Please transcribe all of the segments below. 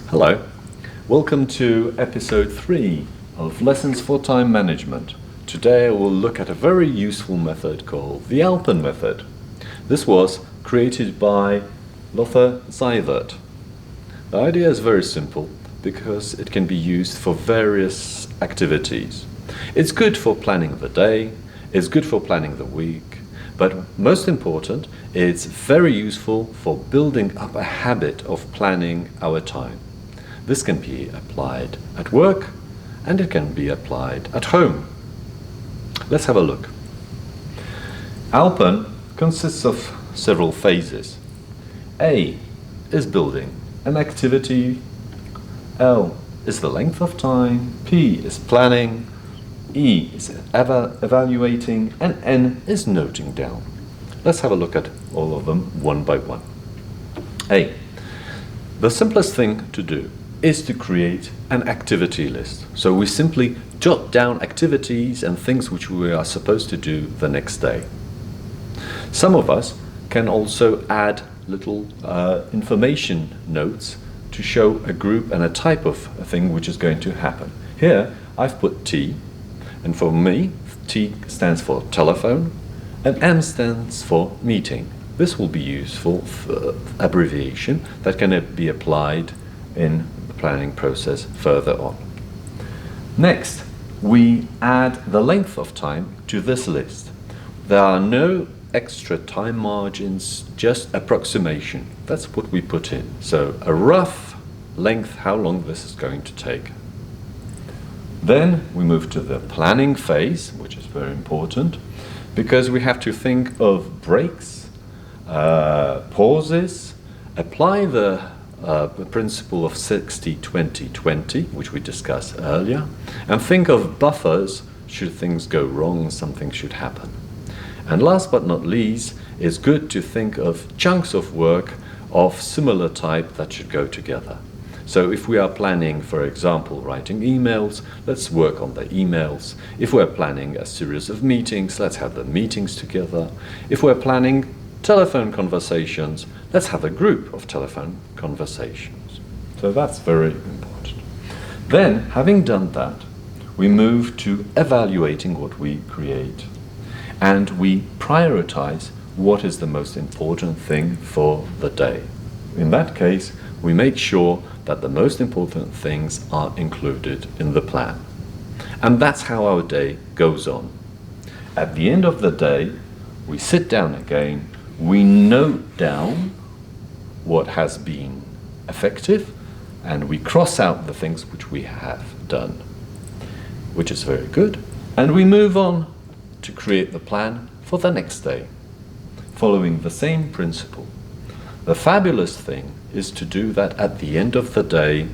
Hello, welcome to episode 3 of Lessons for Time Management. Today I will look at a very useful method called the ALPEN method. This was created by Lothar Seiwert. The idea is very simple because it can be used for various activities. It's good for planning the day, it's good for planning the week, but most important, it's very useful for building up a habit of planning our time. This can be applied at work and it can be applied at home. Let's have a look. ALPEN consists of several phases. A is building an activity, L is the length of time, P is planning, E is evaluating, and N is noting down. Let's have a look at all of them one by one. A. The simplest thing to do is to create an activity list. So we simply jot down activities and things which we are supposed to do the next day. Some of us can also add little information notes to show a group and a type of a thing which is going to happen. Here I've put T, and for me T stands for telephone and M stands for meeting. This will be useful for abbreviation that can be applied in the planning process further on. Next, we add the length of time to this list. There are no extra time margins, just approximation. That's what we put in. So a rough length, how long this is going to take. Then we move to the planning phase, which is very important, because we have to think of breaks, pauses, apply the principle of 60-20-20, which we discussed earlier, and think of buffers should things go wrong, something should happen. And last but not least, it's good to think of chunks of work of similar type that should go together. So if we are planning, for example, writing emails, let's work on the emails. If we're planning a series of meetings, let's have the meetings together. If we're planning telephone conversations, let's have a group of telephone conversations. So that's very important. Then, having done that, we move to evaluating what we create. And we prioritize what is the most important thing for the day. In that case, we make sure that the most important things are included in the plan. And that's how our day goes on. At the end of the day, we sit down again, we note down what has been effective, and we cross out the things which we have done, which is very good, and we move on to create the plan for the next day, following the same principle. The fabulous thing is to do that at the end of the day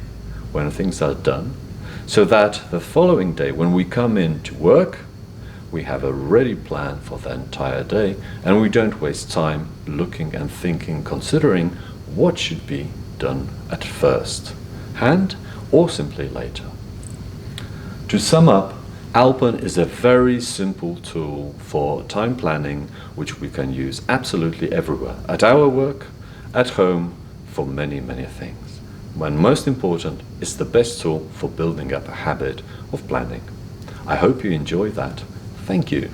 when things are done, so that the following day when we come in to work, we have a ready plan for the entire day and we don't waste time looking and thinking, considering what should be done at first hand or simply later. To sum up, ALPEN is a very simple tool for time planning which we can use absolutely everywhere, at our work, at home, for many, many things. And most important, it's the best tool for building up a habit of planning. I hope you enjoy that. Thank you.